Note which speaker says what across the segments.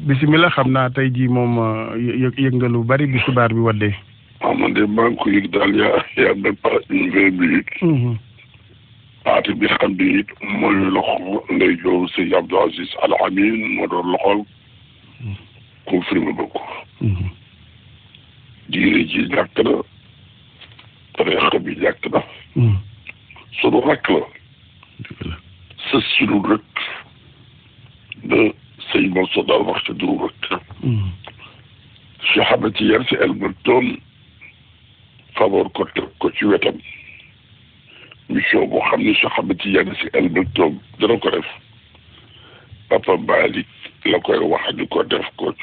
Speaker 1: bisimilah xam naa tey jii moom yëg nga lu bari bi xibaar bi waddee.
Speaker 2: man de maa ngi ko yëg daal yaa même pas une vingt minutes. aati bi xam bi it mooy loxo ndey jooru sëñ Abdou Aziz Al Amin moo doon loxol confirmé ba ko. diine ji ñàkk na tariixa bi ñàkk na. sunu rakk la. sës si lu rek de sëñ Mansour daal wax ci duru rek. Cheikh Ahmed Tidiane Sy Al Maktoum favor ko teg ko ci wetam mission boo xam ne Cheikh Ahmed Tidiane Sy Al Maktoum dana ko def Papa Malick la koy wax di ko def ko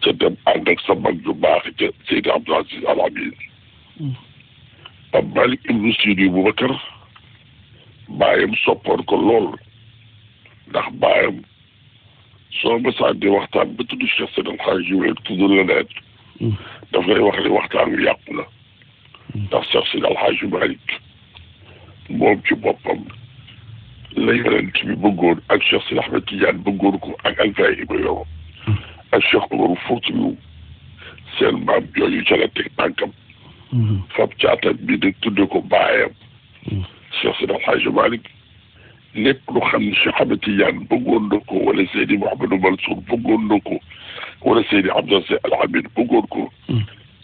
Speaker 2: ca dem ànd ak sa mag ju baax ca Seydi Abdou Aziz Al Amin. Papa Malick ibnu Sidi Boubacar baayam soppoon ko lool ndax baayam soo mësaan di waxtaan ba tudd Cheikh Seydi El Hadji Malick tudd leneen daf lay wax ne waxtaan wi yàqu na ndax Cheikh Seydi El Hadji Malick moom ci boppam la yonent bi bëggoon ak Cheikh Seydi Ahmed Tidiane bëggoon ko ak Alpha Ibrahima ak Cheikh Oumar Foutiyou seen maam yooyu ca la teg tànkam fab caatam bi nag tudde ko baayam Cheikh Seydi El Hadji Malick lépp lu xam ne Cheikh Ahmed Tidiane bëggoon na ko wala Seydi Mouhamadou Mansour bëggoon na ko wala Seydi Abdou Aziz Al Amin bëggoon ko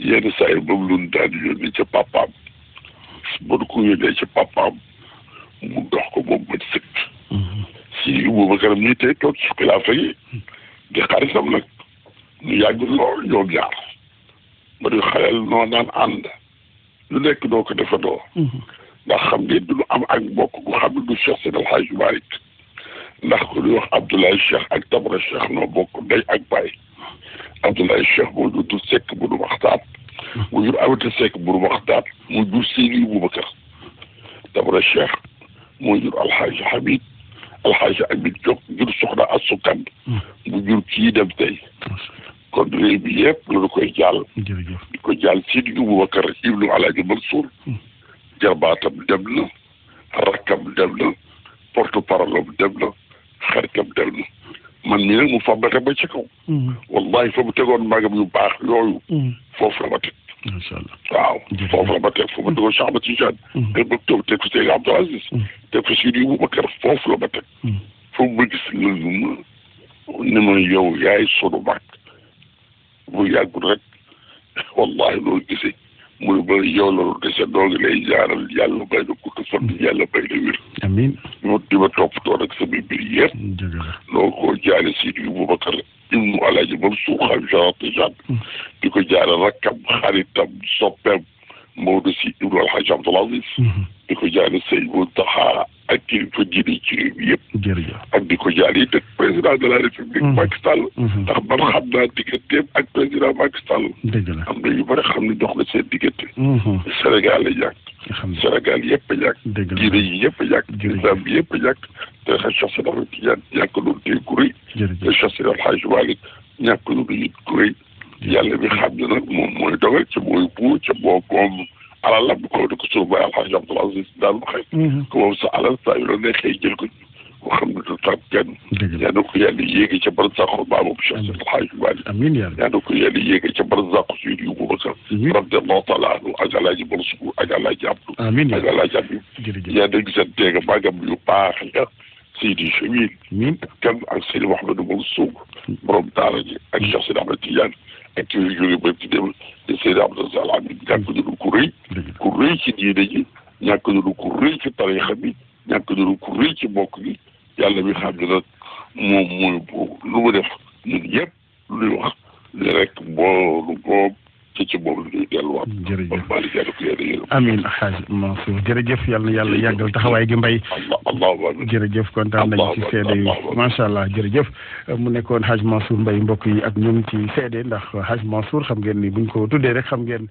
Speaker 2: yenn saa yi moom lu daan yónni ca papaam bu ko yónnee ca papaam mu dox ko moom bët sëkk si Boubacar mii tey toog ci xilaafa yi di xaritam nag ñu yàgg lool ñoom ñaar ma di xaleel noo naan ànd lu nekk doo ko defandoo ndax xam nga du am ak mbokk gu xam ne du Cheikh Seydi El Hadji Malick ndax ku ñuy wax Abdoulaye Cheikh ak Tabara Cheikh noo bokk ndey ak baay Abdoulaye Cheikh moo jur du Seck bu nu waxtaan mu jur Amata Seck bu nu waxtaan mu jur Seydi Boubacar Tabara Cheikh moo jur Alhaji Hamid Alhaji Hamid Diop jur Soxna Assou Kane mu jur kii dem tey kon réew bi yëpp la koy jàll di ko jàll Seydi Boubacar ibnu Alhaji Mansour jarbaatam dem na rakkam dem na porte parole am dem na xaritam dem na man mii nag mu fambate ba ci kaw wallahi fa mu tegoon magam yu baax yooyu foofu la ma teg
Speaker 1: macha allah
Speaker 2: waaw foofu la ma teg foofu ma tegoon Cheikh Ahmed Tidiane te ba toog teg ko Seydi Abdou Aziz teg ko Seydi Boubacar foofu la ma teg foofu ma gis lëlu ma ni ma yow yaay sunu mag bu yàggul rek wallahi loolu gisee muy ba yow la dese doo ngi lay jaaral yàlla bay na gudd fan yàlla bay na wér.
Speaker 1: amiin
Speaker 2: di ma toppatoo nag sama mbir yëpp. loo ko jaale Seydi Boubacar ibnu Alhaji Mansour xam Cheikh Tidiane di ko jaale rakkam xaritam soppeem Maodo Sy ibnu Alhaji Abdou Aziz di ko jaale Sëñ Mountakha ak kilifa diine ci réew mi yëpp. ak di ko jaale it ak président de la république Macky Sall. ndax man xam naa digganteem ak président Macky Sall. am na yu bëri xam ne dox na seen diggante. Sénégal la ñàkk. Sénégal yëpp a ñàkk. diine yi yëpp a ñàkk. islam bi yëpp a ñàkk. te Cheikh Seydi Ahmed Tidiane ñàkk lu tey ku rëy. te Cheikh Seydi El Hadji Malick ñàkk lu it ku rëy. yàlla bi xam ne nag moom mooy dogal ci mooy buur ca boo koom alal la ko di ko suñu baay Alhaji Abdou Aziz daal waxee. ko moom sa alal saa yu la neexee jël ko ko xam ne du tax kenn. yaa na ko yàlla yéegi ca barzaqu maamam Cheikh Seydi El Hadji Malick.
Speaker 1: amiin
Speaker 2: yaa na ko yàlla yéegi ca barzaqu Seydi Boubacar. radiyallahu taala anhu ak Alhaji Mansour ak Alhaji Abdou.
Speaker 1: amiin
Speaker 2: ak Alhaji Habib. yaa na gisante nga magam yu baax ya Seydi Jamil. kenn ak Seydi Mouhamadou Mansour. borom daara ji ak Cheikh Seydi Ahmed Tidiane. ak ci jóge ba ci dem de Seydi Abdou Aziz Al Amin ñàkk ñu ku rëy ci diine ji ñàkk ñu ku rëy ci tariixa bi ñàkk ñu ku rëy ci mbokk gi yàlla mi xam ne nag moom mooy boobu lu mu def ñun ñëpp lu ñuy wax li rek boolu boobu ci moom lu ñuy delluwaat.
Speaker 1: jërëjëf
Speaker 2: Malick yàlla ko yàlla yërëm.
Speaker 1: amiin Hadj Mansour jërëjëf yal na yàlla yàggal taxawaay gi mbay. jërëjëf kontaan nañu ci seede yi macha allah jërëjëf. mu nekkoon Hadj Mansour Mbaye mbokk yi ak ñun ci seede ndax Hadj Mansour xam ngeen ni buñ ko tuddee rek xam ngeen.